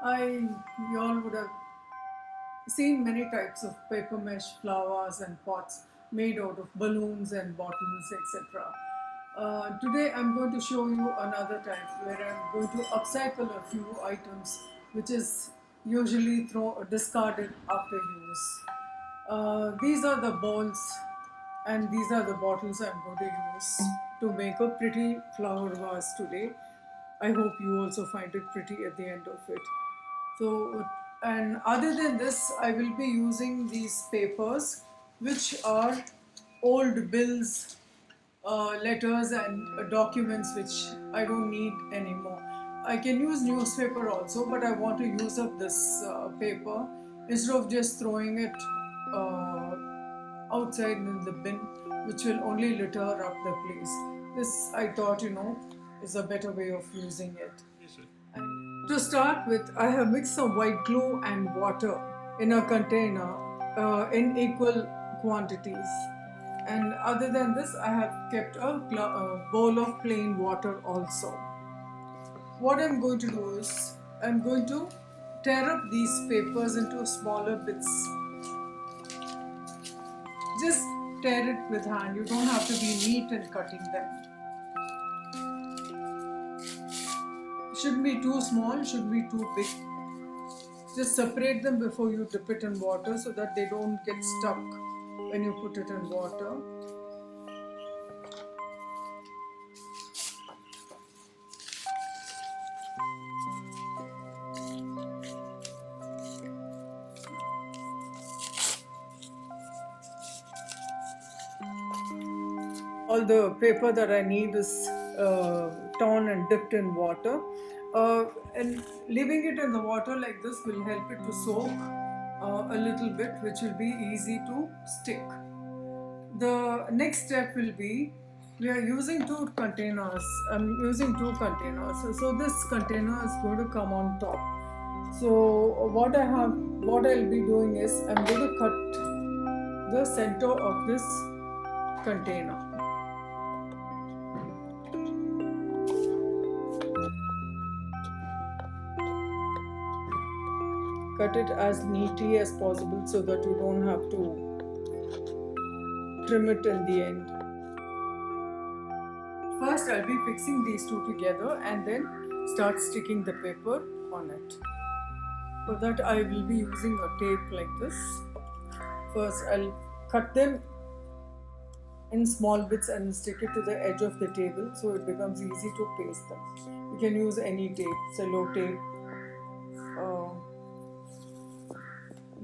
You all would have seen many types of paper mesh flowers and pots made out of balloons and bottles, etc. Today I'm going to show you another type where I'm going to upcycle a few items which is usually discarded after use. These are the bowls and these are the bottles I'm going to use to make a pretty flower vase today. I hope you also find it pretty at the end of it. So, and other than this, I will be using these papers, which are old bills, letters, and documents which I don't need anymore. I can use newspaper also, but I want to use up this paper instead of just throwing it outside in the bin, which will only litter up the place. This, I thought, is a better way of using it. To start with, I have mixed some white glue and water in a container in equal quantities. And other than this, I have kept a bowl of plain water also. What I'm going to do is, I'm going to tear up these papers into smaller bits. Just tear it with hand, you don't have to be neat in cutting them. Shouldn't be too small, shouldn't be too big. Just separate them before you dip it in water so that they don't get stuck when you put it in water. All the paper that I need is torn and dipped in water. And leaving it in the water like this will help it to soak a little bit, which will be easy to stick. The next step will be, we are using two containers. I'm using two containers. So this container is going to come on top. So what I'll be doing is, I'm going to cut the center of this container. Cut it as neatly as possible so that you don't have to trim it in the end. First, I'll be fixing these two together and then start sticking the paper on it. For that, I will be using a tape like this. First, I'll cut them in small bits and stick it to the edge of the table so it becomes easy to paste them. You can use any tape, cello tape,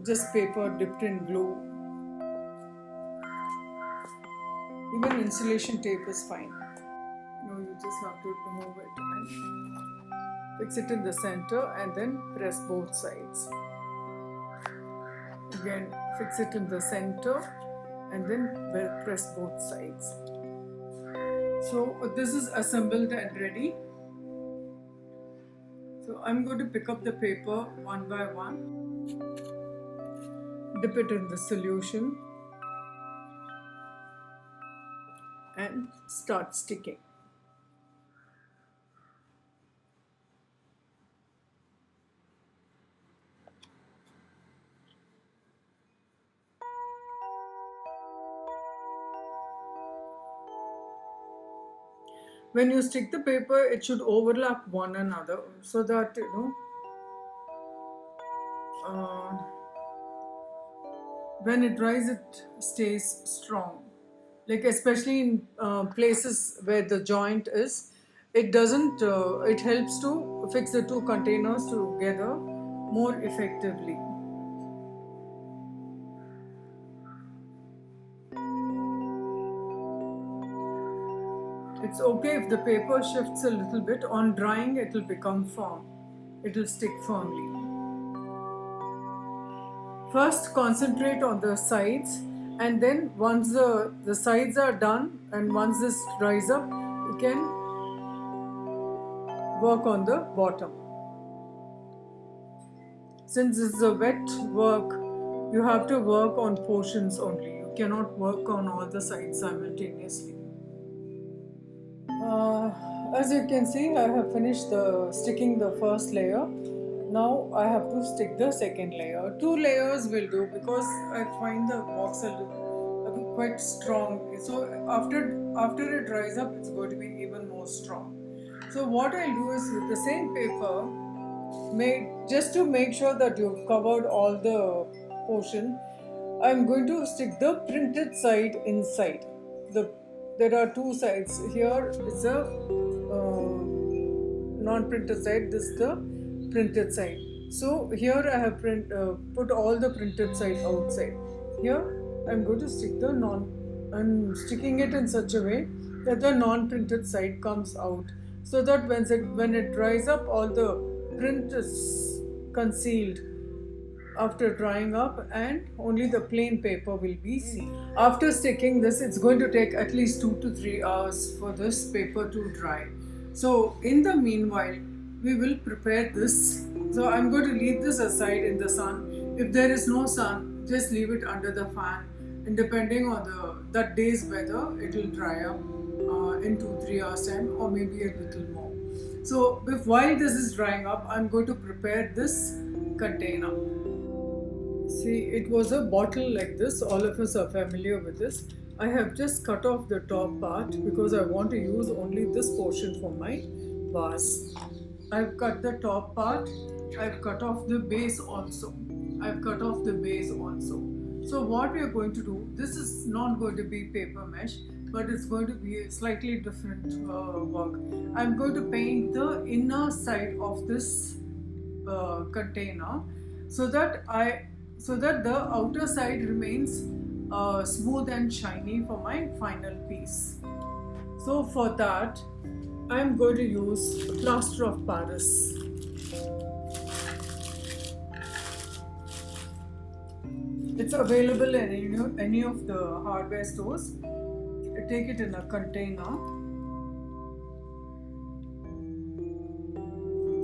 just paper dipped in glue. Even insulation tape is fine. You just have to remove it and fix it in the center and then press both sides. Again, fix it in the center and then press both sides. So this is assembled and ready. So I'm going to pick up the paper one by one, dip it in the solution and start sticking. When you stick the paper, it should overlap one another so that when it dries, it stays strong. Like especially in places where the joint is, it doesn't. It helps to fix the two containers together more effectively. It's okay if the paper shifts a little bit. On drying, it will become firm. It will stick firmly. First, concentrate on the sides, and then once the sides are done and once this dries up, you can work on the bottom. Since this is a wet work, you have to work on portions only. You cannot work on all the sides simultaneously. As you can see, I have finished sticking the first layer. Now I have to stick the second layer. Two layers will do because I find the box a bit quite strong. So after it dries up, it's going to be even more strong. So what I'll do is with the same paper, just to make sure that you've covered all the portion, I'm going to stick the printed side inside. The There are two sides. Here is a non-printed side. This is the printed side. So here I have put all the printed side outside. Here I'm going to stick the non. I'm sticking it in such a way that the non-printed side comes out, so that when it dries up, all the print is concealed after drying up and only the plain paper will be seen. After sticking this, it's going to take at least 2 to 3 hours for this paper to dry. So in the meanwhile, we will prepare this. So I'm going to leave this aside in the sun. If there is no sun, just leave it under the fan, and depending on that day's weather, it will dry up in 2-3 hours time, or maybe a little more. So while this is drying up, I'm going to prepare this container. See, it was a bottle like this. All of us are familiar with this. I have just cut off the top part because I want to use only this portion for my vase. I've cut the top part. I've cut off the base also. So what we are going to do, this is not going to be paper mesh, but it's going to be a slightly different work. I'm going to paint the inner side of this container so that the outer side remains smooth and shiny for my final piece. So for that, I am going to use plaster of Paris. It's available in any of the hardware stores. Take it in a container.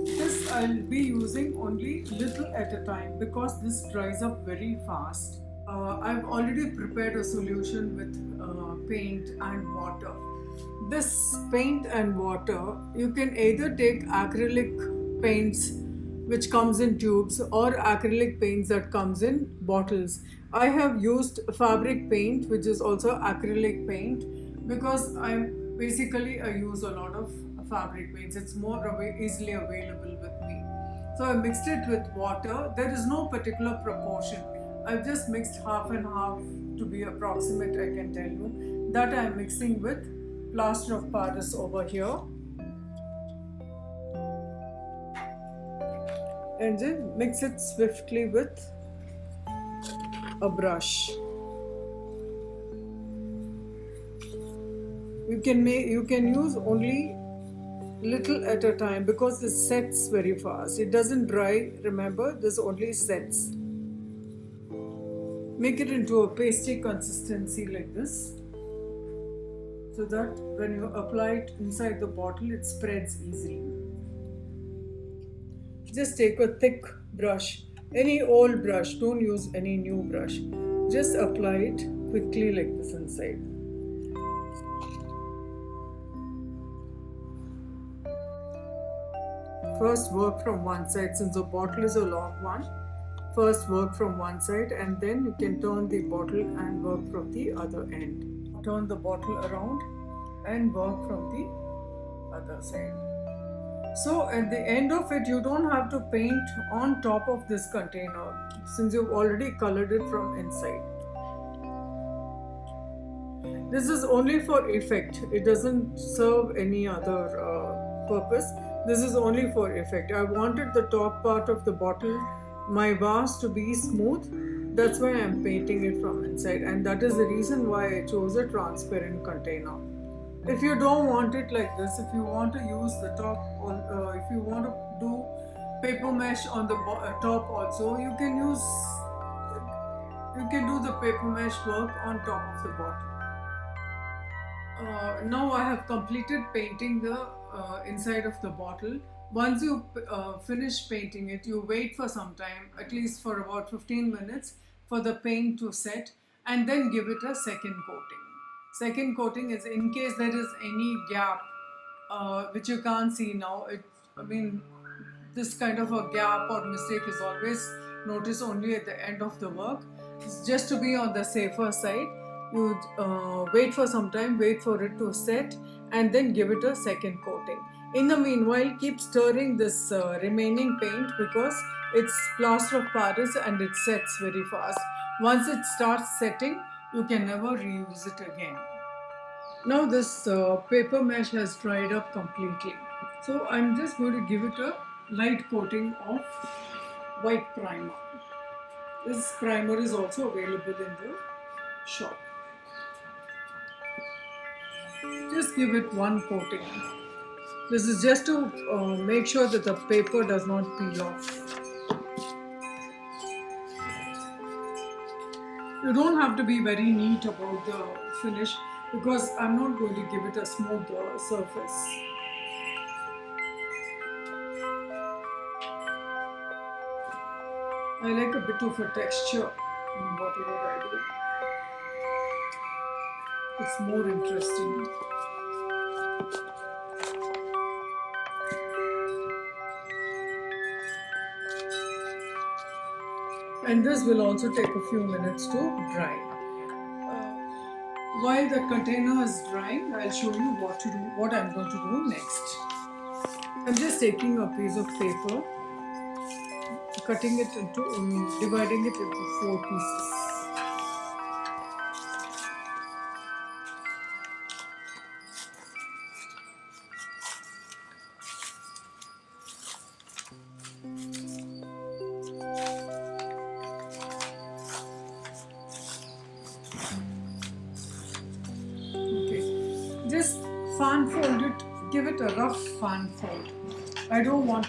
This I'll be using only little at a time because this dries up very fast. I've already prepared a solution with paint and water. This paint and water, you can either take acrylic paints which comes in tubes or acrylic paints that comes in bottles. I have used fabric paint, which is also acrylic paint, because I use a lot of fabric paints. It's more easily available with me. So I mixed it with water. There is no particular proportion. I've just mixed half and half to be approximate, I can tell you. That I'm mixing with plaster of Paris over here. And then mix it swiftly with a brush. You can use only little at a time because it sets very fast. It doesn't dry, remember, this only sets. Make it into a pasty consistency like this, so that when you apply it inside the bottle, it spreads easily. Just take a thick brush, any old brush, don't use any new brush. Just apply it quickly like this inside. First work from one side, since the bottle is a long one. First work from one side and then you can turn the bottle and work from the other end. Turn the bottle around and work from the other side. So at the end of it, you don't have to paint on top of this container since you've already colored it from inside. This is only for effect. It doesn't serve any other purpose. This is only for effect. I wanted the top part of the bottle, my vase, to be smooth. That's why I'm painting it from inside, and that is the reason why I chose a transparent container. If you don't want it like this, if you want to use the top, or if you want to do paper mesh on the top also, you can do the paper mesh work on top of the bottle. Now I have completed painting the inside of the bottle. Once you finish painting it, you wait for some time, at least for about 15 minutes, for the paint to set, and then give it a second coating. Second coating is in case there is any gap which you can't see now. this kind of a gap or mistake is always noticed only at the end of the work. Just to be on the safer side, you wait for some time, wait for it to set, and then give it a second coating. In the meanwhile, keep stirring this remaining paint because it's plaster of Paris and it sets very fast. Once it starts setting, you can never reuse it again. Now this paper mesh has dried up completely. So I'm just going to give it a light coating of white primer. This primer is also available in the shop. Just give it one coating. This is just to make sure that the paper does not peel off. You don't have to be very neat about the finish because I'm not going to give it a smooth surface. I like a bit of a texture in whatever I do. It's more interesting. And this will also take a few minutes to dry. While the container is drying, I'll show you what I'm going to do next. I'm just taking a piece of paper, cutting it into, dividing it into 4 pieces. Just fan fold it, give it a rough fan fold. I don't want,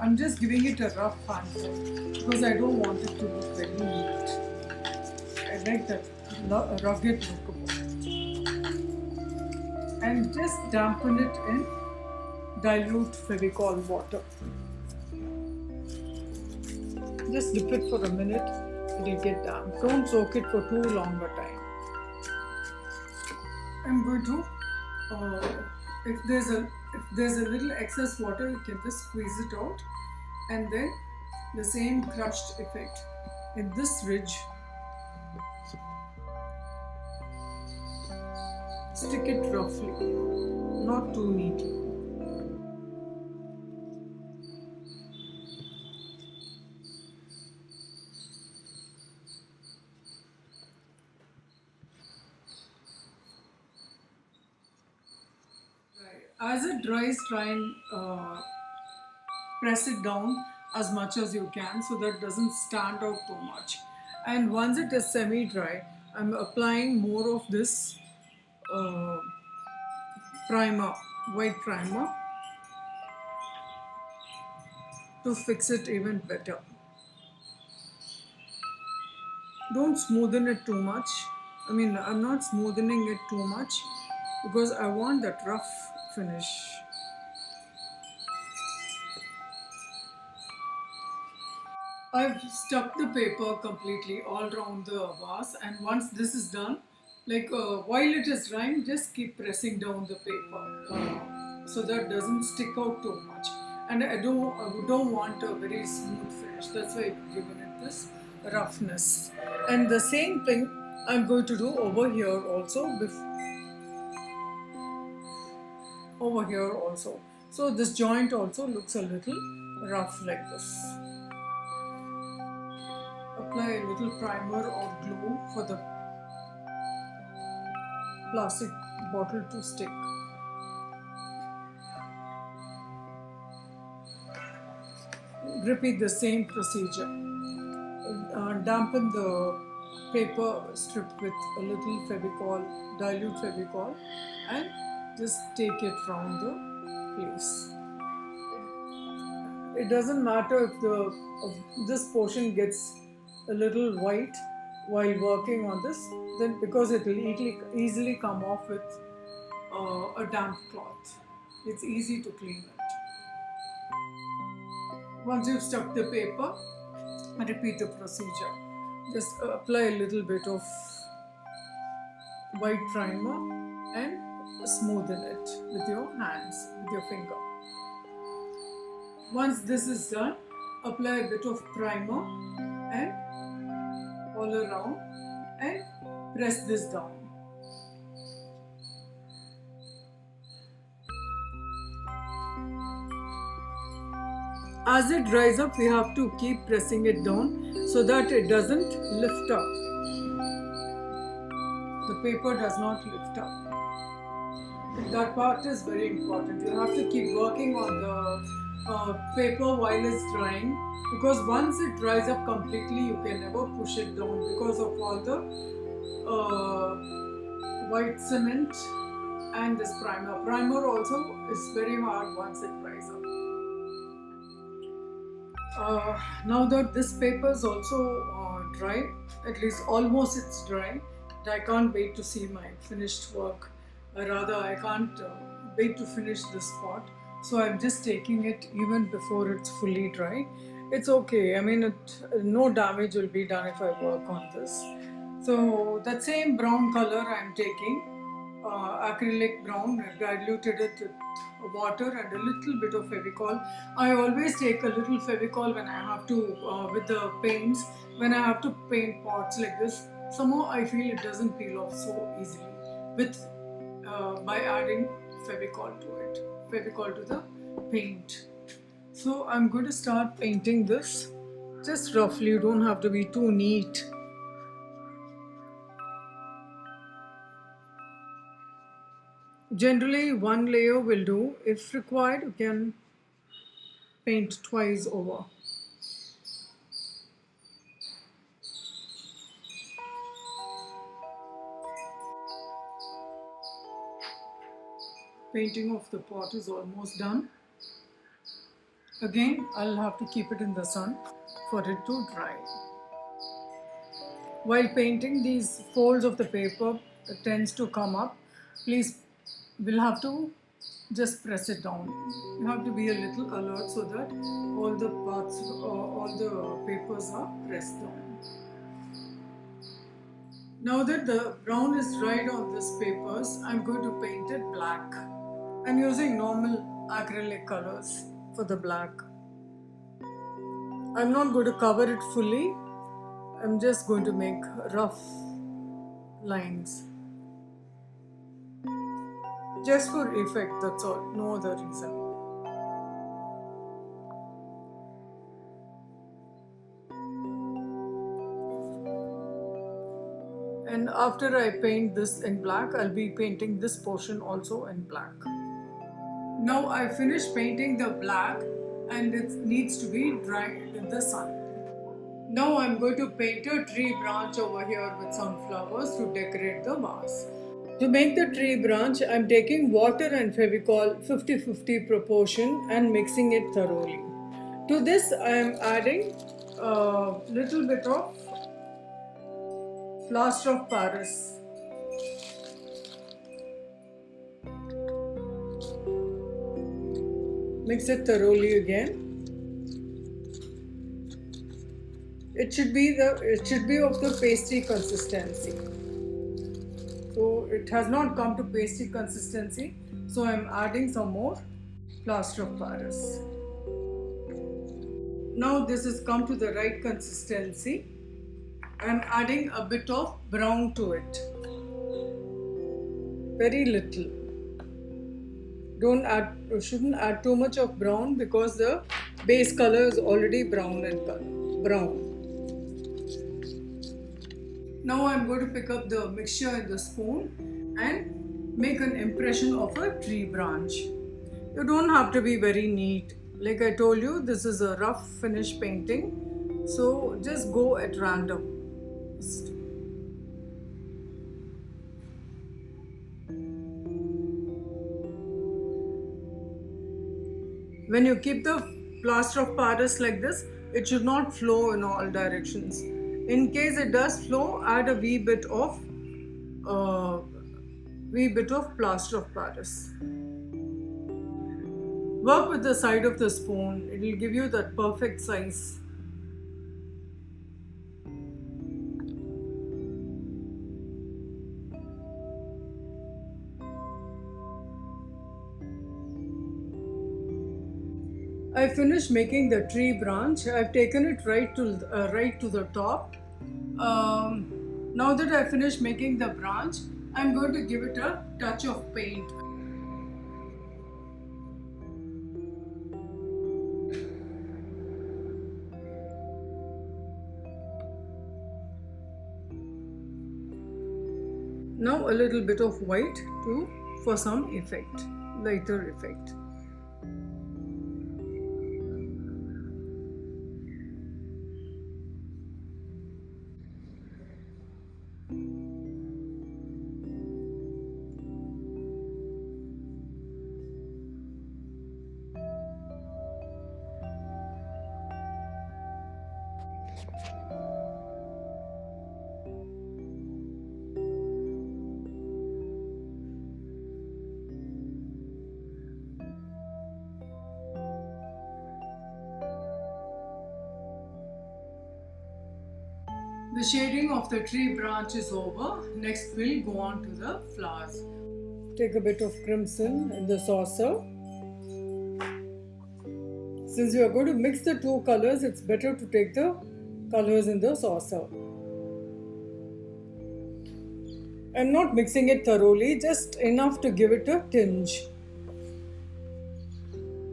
I'm just giving it a rough fan fold because I don't want it to look very neat. I like that rugged look about it. And just dampen it in dilute Fevicol water. Just dip it for a minute, it will get damp. Don't soak it for too long a time. I'm going to, if there's a little excess water, you can just squeeze it out, and then the same crushed effect in this ridge. Stick it roughly, not too neatly. As it dries, try and press it down as much as you can so that it doesn't stand out too much. And once it is semi-dry, I'm applying more of this primer, white primer, to fix it even better. Don't smoothen it too much. I'm not smoothening it too much because I want that rough finish. I've stuck the paper completely all around the vase, and once this is done, while it is drying, just keep pressing down the paper so that it doesn't stick out too much. And I don't want a very smooth finish. That's why I've given it this roughness. And the same thing I'm going to do over here also. Over here also. So this joint also looks a little rough like this. Apply a little primer or glue for the plastic bottle to stick. Repeat the same procedure. Dampen the paper strip with a little Fevicol, dilute Fevicol, and just take it round the place. It doesn't matter if this portion gets a little white while working on this, then because it will easily come off with a damp cloth. It's easy to clean it. Once you've stuck the paper, repeat the procedure. Just apply a little bit of white primer and smoothen it with your hands, with your finger. Once this is done, apply a bit of primer and all around and press this down. As it dries up, we have to keep pressing it down so that it doesn't lift up. The paper does not lift up. That part is very important. You have to keep working on the paper while it's drying, because once it dries up completely, you can never push it down because of all the white cement and this primer. Primer also is very hard once it dries up. Now that this paper is also dry, at least almost it's dry, I can't wait to see my finished work. Rather, I can't wait to finish this pot. So I'm just taking it even before it's fully dry. It's okay. I mean, no damage will be done if I work on this. So that same brown color I'm taking, acrylic brown, I diluted it with water and a little bit of Fevicol. I always take a little Fevicol when I have to, with the paints, when I have to paint pots like this. Somehow I feel it doesn't peel off so easily with by adding Fevicol to it, Fevicol to the paint. So I'm going to start painting this just roughly. You don't have to be too neat. Generally, one layer will do. If required, you can paint twice over. Painting of the pot is almost done. Again, I'll have to keep it in the sun for it to dry. While painting, these folds of the paper tends to come up. Please, we'll have to just press it down. You have to be a little alert so that all the parts, all the papers are pressed down. Now that the brown is dried on these papers, I'm going to paint it black. I'm using normal acrylic colors for the black. I'm not going to cover it fully. I'm just going to make rough lines. Just for effect, that's all, no other reason. And after I paint this in black, I'll be painting this portion also in black. Now I finished painting the black and it needs to be dried in the sun. Now I'm going to paint a tree branch over here with some flowers to decorate the vase. To make the tree branch, I'm taking water and Fevicol 50-50 proportion and mixing it thoroughly. To this I am adding a little bit of plaster of Paris. Mix it thoroughly again. It should be of the pasty consistency. So it has not come to pasty consistency, so I am adding some more plaster of Paris. Now this has come to the right consistency. I am adding a bit of brown to it. Very little. Shouldn't add too much of brown because the base color is already brown in color. Brown. Now I'm going to pick up the mixture in the spoon and make an impression of a tree branch. You don't have to be very neat. Like I told you, this is a rough finish painting. So just go at random. When you keep the plaster of Paris like this, it should not flow in all directions. In case it does flow, add a wee bit of plaster of Paris. Work with the side of the spoon. It will give you that perfect size. I finished making the tree branch. I've taken it right to the top. Now that I finished making the branch, I'm going to give it a touch of paint. Now a little bit of white too for some effect, lighter effect. The shading of the tree branch is over. Next we'll go on to the flowers. Take a bit of crimson in the saucer. Since you are going to mix the two colors, it's better to take the colors in the saucer. I'm not mixing it thoroughly, just enough to give it a tinge.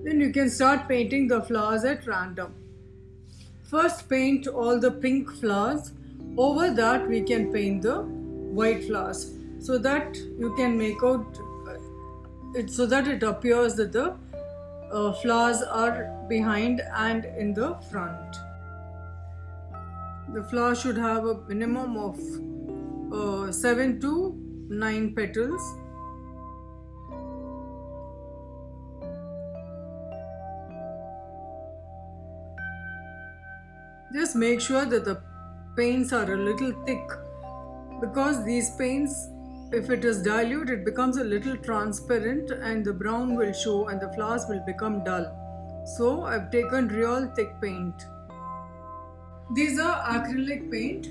Then you can start painting the flowers at random. First paint all the pink flowers. Over that we can paint the white flowers so that you can make out it so that it appears that the flowers are behind and in the front. The flower should have a minimum of 7 to 9 petals. Just make sure that the paints are a little thick, because these paints, if it is dilute, it becomes a little transparent and the brown will show and the flowers will become dull. So I've taken real thick paint. These are acrylic paint.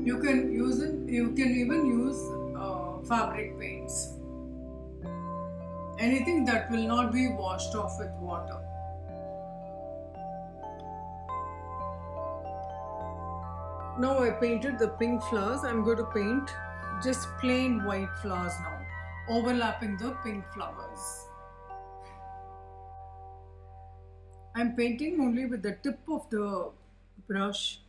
You can even use fabric paints. Anything that will not be washed off with water. Now I painted the pink flowers. I'm going to paint just plain white flowers now, overlapping the pink flowers. I'm painting only with the tip of the brush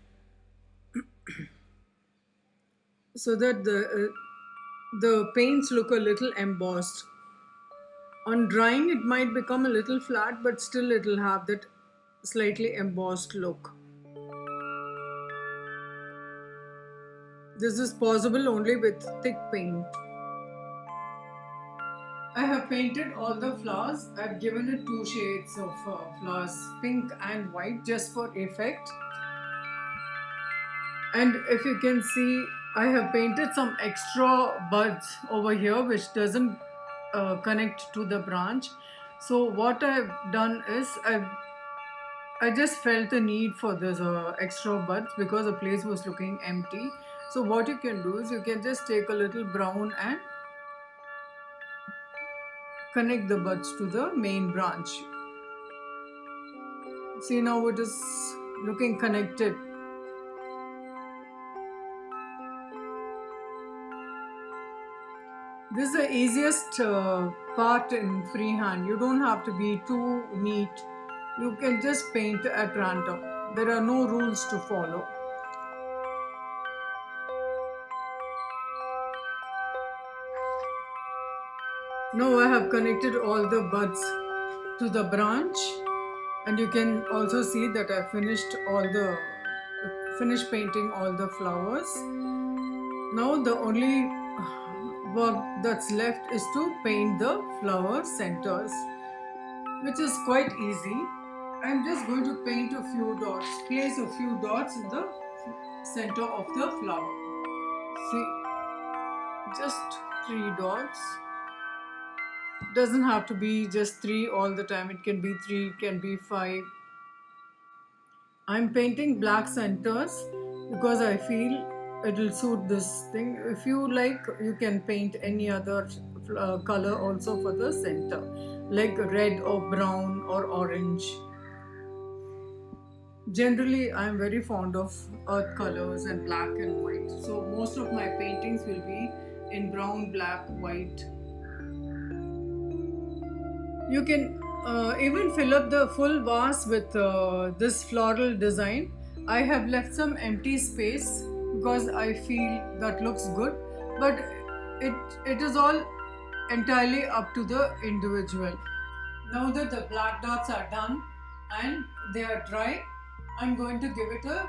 so that the paints look a little embossed. On drying it might become a little flat, but still it will have that slightly embossed look. This is possible only with thick paint. I have painted all the flowers. I've given it 2 shades of flowers, pink and white, just for effect. And if you can see, I have painted some extra buds over here which doesn't connect to the branch. So what I've done is I just felt the need for this extra buds because the place was looking empty. So what you can do is you can just take a little brown and connect the buds to the main branch. See, now it is looking connected. This is the easiest part in freehand. You don't have to be too neat. You can just paint at random. There are no rules to follow. Now I have connected all the buds to the branch, and you can also see that I finished painting all the flowers. Now the only work that's left is to paint the flower centers, which is quite easy. I'm just going to paint a few dots, place a few dots in the center of the flower. See, just 3 dots. Doesn't have to be just 3 all the time. It can be 3, it can be 5. I'm painting black centers because I feel it will suit this thing. If you like, you can paint any other color also for the center, like red or brown or orange. Generally, I am very fond of earth colors and black and white. So most of my paintings will be in brown, black, white. You can even fill up the full vase with this floral design. I have left some empty space because I feel that looks good, but it is all entirely up to the individual. Now that the black dots are done and they are dry, I'm going to give it a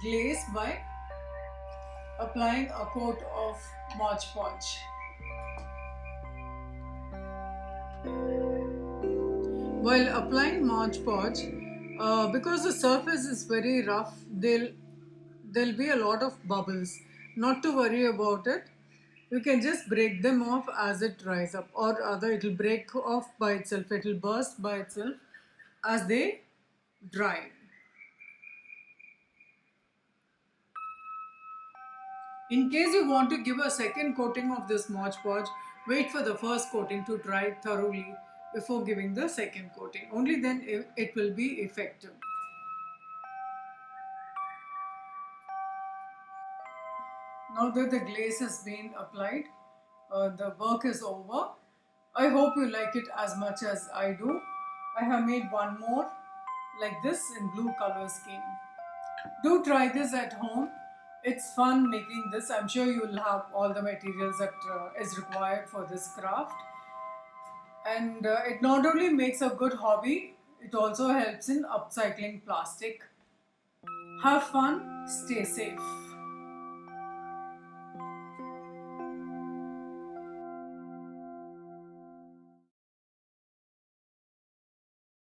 glaze by applying a coat of Mod Podge. While applying Mod Podge, because the surface is very rough, there'll be a lot of bubbles. Not to worry about it. You can just break them off as it dries up, or rather, it'll break off by itself. It'll burst by itself as they dry. In case you want to give a second coating of this Mod Podge, wait for the first coating to dry thoroughly before giving the second coating. Only then it will be effective. Now that the glaze has been applied, the work is over. I hope you like it as much as I do. I have made one more like this in blue color scheme. Do try this at home. It's fun making this. I'm sure you'll have all the materials that is required for this craft. And it not only makes a good hobby, it also helps in upcycling plastic. Have fun, stay safe.